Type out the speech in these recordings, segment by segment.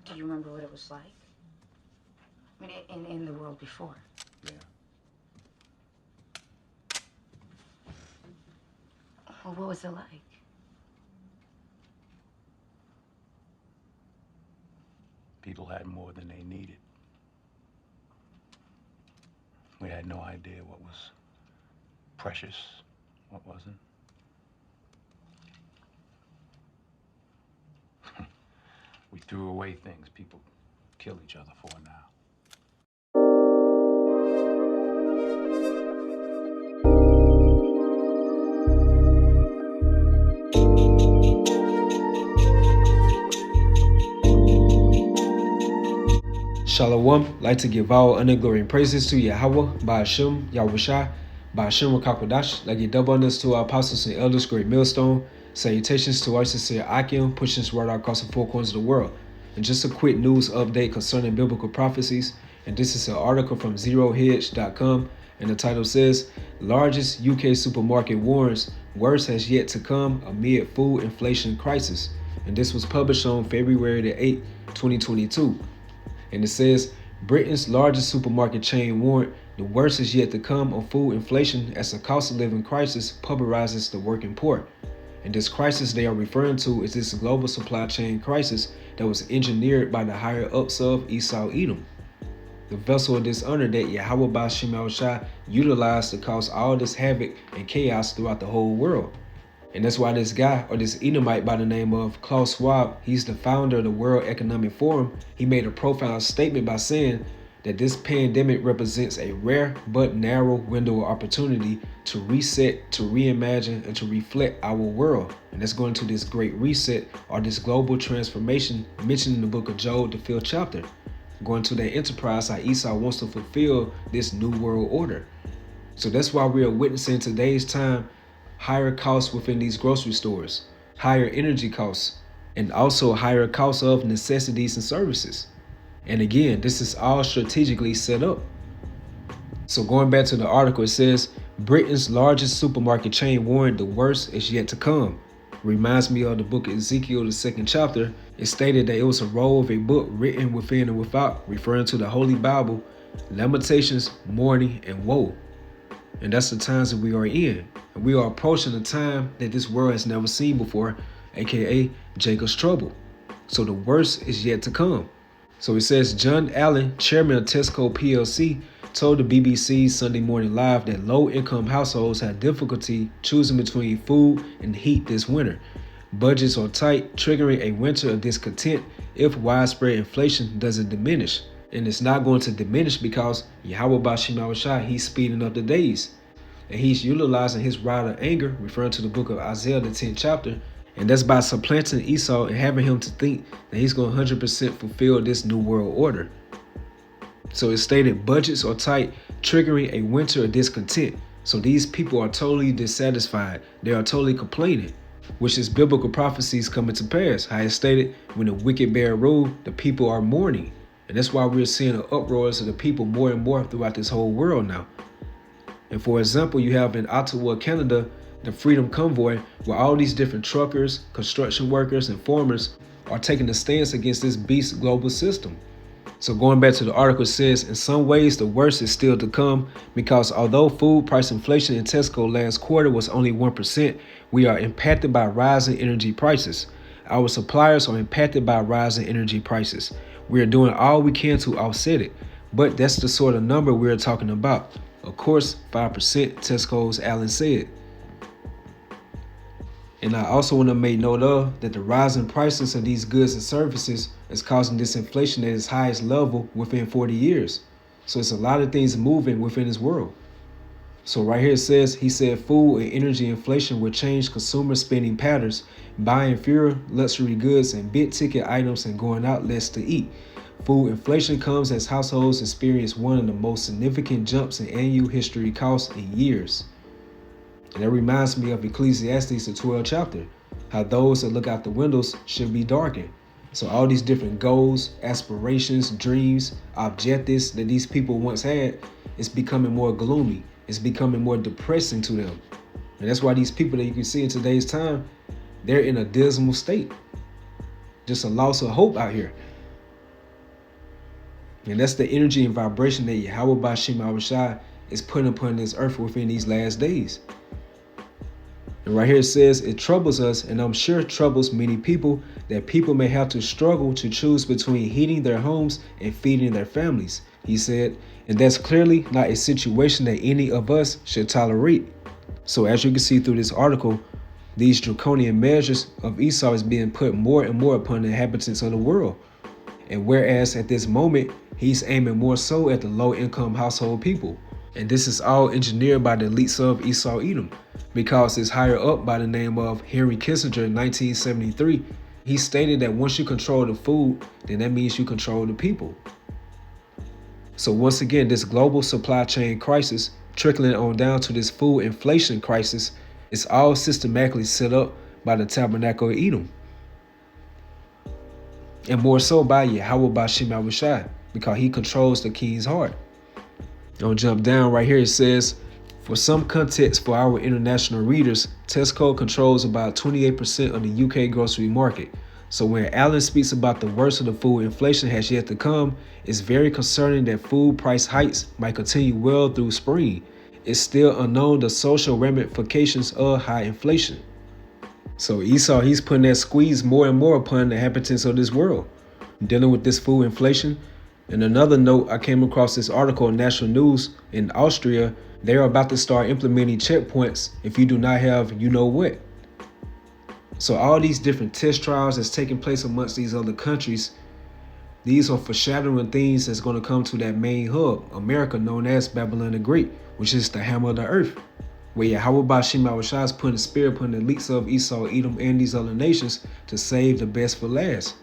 Do you remember what it was like? I mean, in the world before. Yeah. Well, what was it like? People had more than they needed. We had no idea what was precious, what wasn't. We threw away things people kill each other for now. Shalom, like to give all honor, glory, and praises to Yahweh, Ba'ashem, Yahushai, Ba'ashem Rakakwadash, like give double honors to our apostles and elders, great millstone. Salutations to our sincere Akim, pushing this word out across the four corners of the world. And just a quick news update concerning biblical prophecies. And this is an article from zerohedge.com. And the title says, Largest UK supermarket warns, worse has yet to come amid food inflation crisis. And this was published on February the 8th, 2022. And it says, Britain's largest supermarket chain warned the worst is yet to come on food inflation as the cost of living crisis pulverizes the working poor. And this crisis they are referring to is this global supply chain crisis that was engineered by the higher ups of Esau Edom, the vessel of dishonor that Yahweh Ba'ashem Yahushai utilized to cause all this havoc and chaos throughout the whole world. And that's why this guy, or this Edomite by the name of Klaus Schwab, he's the founder of the World Economic Forum. He made a profound statement by saying that this pandemic represents a rare but narrow window of opportunity to reset, to reimagine, and to reflect our world. And that's going to this great reset or this global transformation mentioned in the book of Job, the 5th chapter. Going to that enterprise how Esau wants to fulfill this new world order. So that's why we are witnessing today's time higher costs within these grocery stores, higher energy costs, and also higher costs of necessities and services. And again, this is all strategically set up. So going back to the article, it says, Britain's largest supermarket chain warned the worst is yet to come. Reminds me of the book of Ezekiel, the 2nd chapter. It stated that it was a roll of a book written within and without, referring to the Holy Bible, lamentations, mourning, and woe. And that's the times that we are in. And we are approaching a time that this world has never seen before, aka Jacob's trouble. So the worst is yet to come. So it says John Allen, chairman of Tesco PLC, told the BBC Sunday Morning Live that low-income households have difficulty choosing between food and heat this winter. Budgets are tight, triggering a winter of discontent if widespread inflation doesn't diminish. And it's not going to diminish because Yahweh Ba'ashem Yahushai, he's speeding up the days. And he's utilizing his rod of anger, referring to the book of Isaiah, the 10th chapter. And that's by supplanting Esau and having him to think that he's going to 100% fulfill this new world order. So it stated budgets are tight, triggering a winter of discontent. So these people are totally dissatisfied. They are totally complaining, which is biblical prophecies coming to pass. How it stated, when the wicked bear rule, the people are mourning. And that's why we're seeing an uproar of the people more and more throughout this whole world now. And for example, you have in Ottawa, Canada, the Freedom Convoy, where all these different truckers, construction workers, and farmers are taking a stance against this beast global system. So going back to the article, it says, in some ways, the worst is still to come because although food price inflation in Tesco last quarter was only 1%, we are impacted by rising energy prices. Our suppliers are impacted by rising energy prices. We are doing all we can to offset it, but that's the sort of number we're talking about. Of course, 5%, Tesco's Allen said. And I also want to make note of that the rising prices of these goods and services is causing this inflation at its highest level within 40 years. So it's a lot of things moving within this world. So right here it says, he said food and energy inflation will change consumer spending patterns, buying fewer luxury goods and big ticket items and going out less to eat. Food inflation comes as households experience one of the most significant jumps in annual history costs in years. And that reminds me of Ecclesiastes, the 12th chapter, how those that look out the windows should be darkened. So all these different goals, aspirations, dreams, objectives that these people once had, it's becoming more gloomy. It's becoming more depressing to them. And that's why these people that you can see in today's time, they're in a dismal state. Just a loss of hope out here. And that's the energy and vibration that Yahweh Bashim Yahushua is putting upon this earth within these last days. And right here it says, it troubles us, and I'm sure troubles many people, that people may have to struggle to choose between heating their homes and feeding their families, he said. And that's clearly not a situation that any of us should tolerate. So as you can see through this article, these draconian measures of Esau is being put more and more upon the inhabitants of the world. And whereas at this moment, he's aiming more so at the low-income household people. And this is all engineered by the elites of Esau Edom, because it's higher up by the name of Henry Kissinger in 1973. He stated that once you control the food, then that means you control the people. So once again, this global supply chain crisis, trickling on down to this food inflation crisis, is all systematically set up by the Tabernacle of Edom. And more so by Yahweh Bashim Yahushua, because he controls the king's heart. I'll jump down right here. It says, for some context for our international readers, Tesco controls about 28% of the UK grocery market. So when Allen speaks about the worst of the food inflation has yet to come, it's very concerning that food price hikes might continue well through spring. It's still unknown the social ramifications of high inflation. So Esau, he's putting that squeeze more and more upon the inhabitants of this world, dealing with this food inflation. And another note, I came across this article in National News in Austria. They are about to start implementing checkpoints if you do not have you know what. So all these different test trials that's taking place amongst these other countries, these are foreshadowing things that's going to come to that main hub, America, known as Babylon the Great, which is the hammer of the earth, where Yahweh Bashim Yahushua is putting a spear upon the elites of Esau, Edom, and these other nations to save the best for last.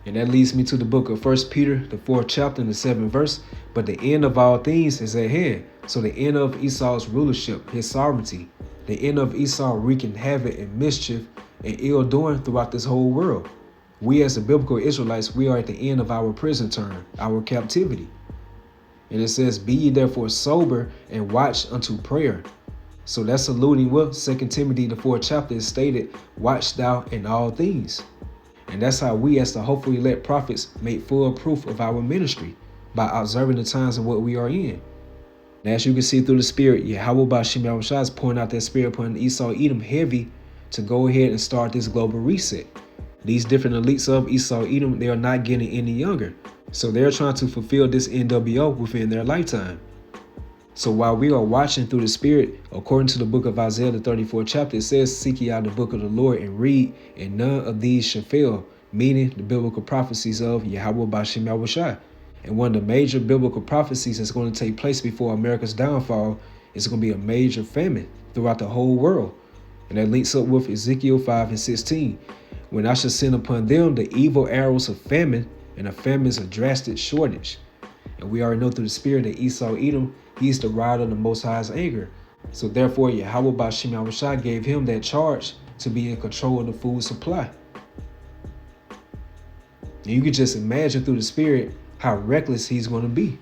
And that leads me to the book of 1 Peter, the 4th chapter and the 7th verse. But the end of all things is at hand. So the end of Esau's rulership, his sovereignty, the end of Esau wreaking havoc and mischief and ill doing throughout this whole world. We as the biblical Israelites, we are at the end of our prison term, our captivity. And it says, be ye therefore sober and watch unto prayer. So that's alluding what 2 Timothy, the 4th chapter is stated, watch thou in all things. And that's how we as the hopefully elect prophets make full proof of our ministry, by observing the times of what we are in. And as you can see through the spirit, Yahweh Bashim Yahushua is pouring out that spirit upon Esau Edom heavy to go ahead and start this global reset. These different elites of Esau Edom, they are not getting any younger. So they're trying to fulfill this NWO within their lifetime. So while we are watching through the spirit, according to the book of Isaiah, the 34th chapter, it says, seek ye out the book of the Lord and read, and none of these shall fail, meaning the biblical prophecies of Yahweh Bashim Yahushua. And one of the major biblical prophecies that's going to take place before America's downfall is going to be a major famine throughout the whole world. And that links up with Ezekiel 5 and 16. When I shall send upon them the evil arrows of famine, and a famine is a drastic shortage. And we already know through the spirit that Esau Edom, he's the rider of the Most High's anger. So therefore, Yahweh Bashim Yahushua gave him that charge to be in control of the food supply. And you can just imagine through the spirit how reckless he's going to be.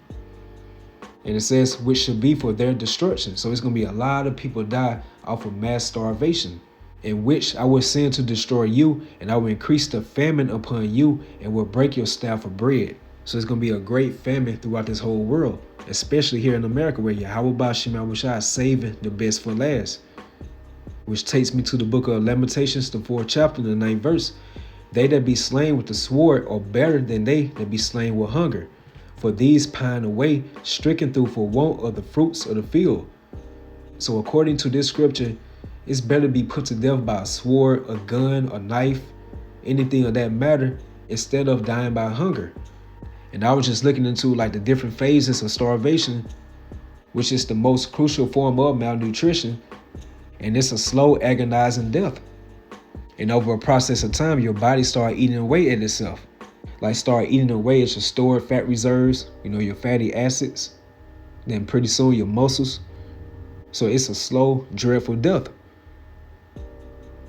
And it says, which should be for their destruction. So it's going to be a lot of people die off of mass starvation, in which I will send to destroy you, and I will increase the famine upon you, and will break your staff of bread. So it's going to be a great famine throughout this whole world, especially here in America, where Yahweh Bashim Yahushua is saving the best for last. Which takes me to the book of Lamentations, the 4th chapter, the 9th verse. They that be slain with the sword are better than they that be slain with hunger. For these pine away, stricken through for want of the fruits of the field. So according to this scripture, it's better to be put to death by a sword, a gun, a knife, anything of that matter, instead of dying by hunger. And I was just looking into like the different phases of starvation, which is the most crucial form of malnutrition. And it's a slow, agonizing death. And over a process of time, your body start eating away at itself. Like start eating away at your stored fat reserves, your fatty acids. Then pretty soon your muscles. So it's a slow, dreadful death.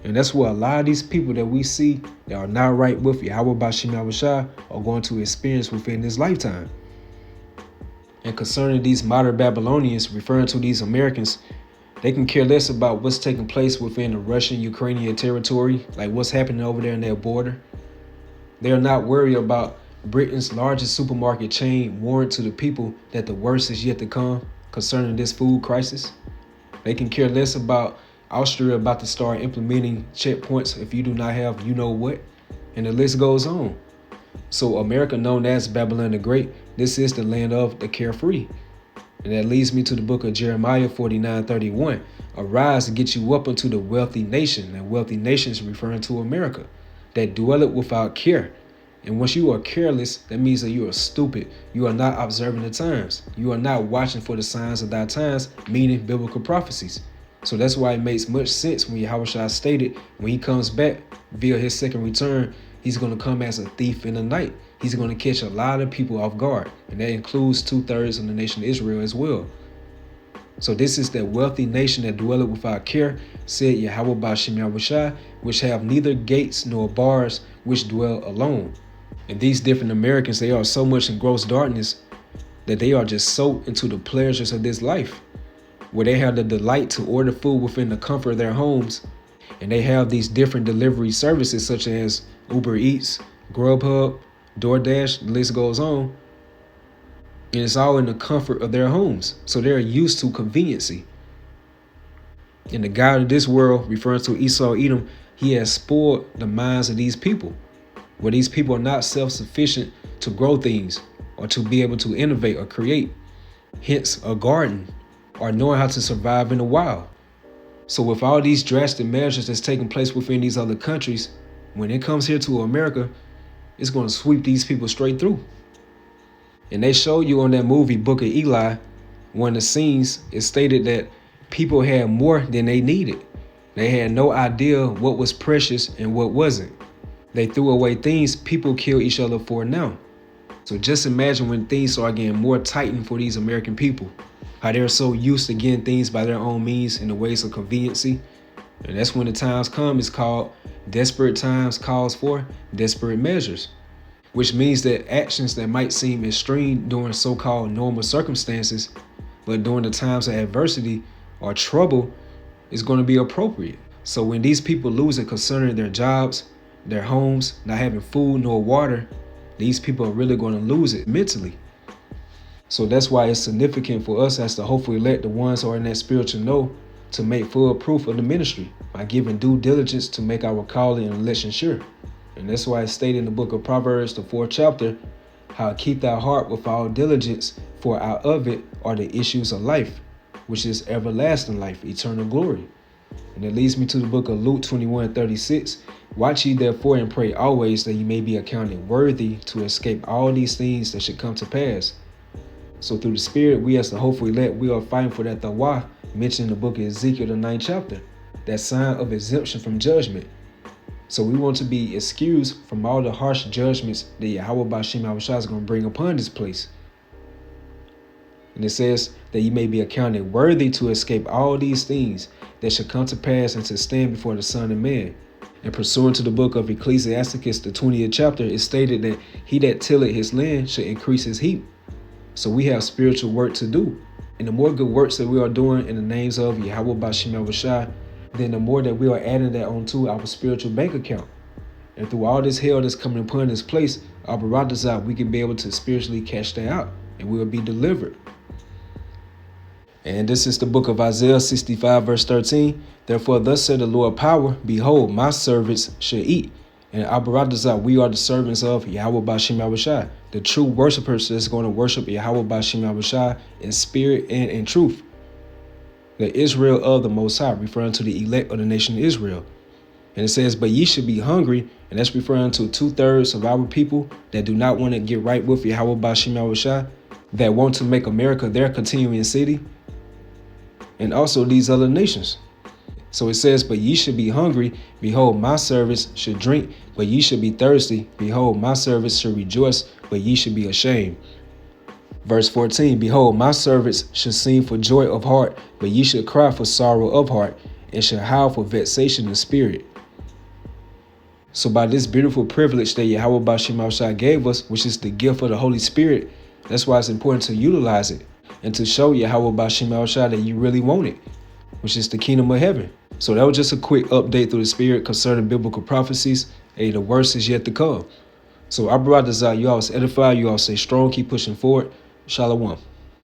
And that's what a lot of these people that we see that are not right with Yahweh Bashim Yahushua are going to experience within this lifetime. And concerning these modern Babylonians, referring to these Americans, they can care less about what's taking place within the Russian-Ukrainian territory, like what's happening over there in their border. They're not worried about Britain's largest supermarket chain warned to the people that the worst is yet to come concerning this food crisis. They can care less about Austria about to start implementing checkpoints if you do not have you know what, and the list goes on. So America, known as Babylon the Great, this is the land of the carefree. And that leads me to the book of Jeremiah 49:31. Arise and get you up unto the wealthy nation. And wealthy nation is referring to America, that dwelleth without care. And once you are careless, that means that you are stupid. You are not observing the times. You are not watching for the signs of thy times, meaning biblical prophecies. So that's why it makes much sense when Yahushua stated when he comes back via his second return, he's going to come as a thief in the night. He's going to catch a lot of people off guard. And that includes 2/3 of the nation of Israel as well. So this is that wealthy nation that dwelleth without care, said Yahweh Ba'Shem Yahushua, which have neither gates nor bars, which dwell alone. And these different Americans, they are so much in gross darkness that they are just soaked into the pleasures of this life, where they have the delight to order food within the comfort of their homes. And they have these different delivery services such as Uber Eats, Grubhub, DoorDash, the list goes on. And it's all in the comfort of their homes. So they're used to conveniency. And the God of this world, referring to Esau Edom, he has spoiled the minds of these people, where these people are not self-sufficient to grow things or to be able to innovate or create. Hence a garden, or knowing how to survive in the wild. So with all these drastic measures that's taking place within these other countries, when it comes here to America, it's going to sweep these people straight through. And they show you on that movie, Book of Eli, one of the scenes, it stated that people had more than they needed. They had no idea what was precious and what wasn't. They threw away things people kill each other for now. So just imagine when things start getting more tightened for these American people, how they're so used to getting things by their own means in the ways of conveniency. And that's when the times come, it's called desperate times calls for desperate measures, which means that actions that might seem extreme during so-called normal circumstances, but during the times of adversity or trouble, is going to be appropriate. So when these people lose it concerning their jobs, their homes, not having food nor water, these people are really going to lose it mentally. So that's why it's significant for us as the hopeful elect, the ones who are in that spiritual know, to make full proof of the ministry by giving due diligence to make our calling and election sure. And that's why it's stated in the book of Proverbs, the 4th chapter, how keep thy heart with all diligence, for out of it are the issues of life, which is everlasting life, eternal glory. And it leads me to the book of Luke 21:36. Watch ye therefore and pray always, that ye may be accounted worthy to escape all these things that should come to pass. So through the Spirit, we as the hopeful elect, we are fighting for that tawah mentioned in the book of Ezekiel, the 9th chapter, that sign of exemption from judgment. So we want to be excused from all the harsh judgments that Yahweh Ba'Shem Yahushua is going to bring upon this place. And it says that ye may be accounted worthy to escape all these things that should come to pass and to stand before the Son of Man. And pursuant to the book of Ecclesiasticus, the 20th chapter, it stated that he that tilleth his land should increase his heap. So we have spiritual work to do. And the more good works that we are doing in the names of Yahweh Ba'Shem Yahushua, then the more that we are adding that onto our spiritual bank account. And through all this hell that's coming upon this place, our Baradazah, we can be able to spiritually cash that out, and we will be delivered. And this is the book of Isaiah 65 verse 13. Therefore, thus said the Lord power, behold, my servants shall eat. And Abaradazah, we are the servants of Yahweh Ba'Shem Yahushua, the true worshipers that's going to worship Yahweh Ba'Shem Yahushua in spirit and in truth. The Israel of the Most High, referring to the elect of the nation of Israel. And it says, but ye should be hungry, and that's referring to 2/3 of our people that do not want to get right with Yahweh Ba'Shem Yahushua, that want to make America their continuing city, and also these other nations. So it says, but ye should be hungry, behold, my servants should drink, but ye should be thirsty, behold, my servants should rejoice, but ye should be ashamed. Verse 14, behold, my servants should sing for joy of heart, but ye should cry for sorrow of heart, and should howl for vexation of spirit. So by this beautiful privilege that Yahweh Ba'Shem Yahushua gave us, which is the gift of the Holy Spirit, that's why it's important to utilize it and to show Yahweh Ba'Shem Yahushua that you really want it, which is the kingdom of heaven. So that was just a quick update through the Spirit concerning biblical prophecies. Hey, the worst is yet to come. So our brothers, you all stay edified, you all stay strong, keep pushing forward. Shalom.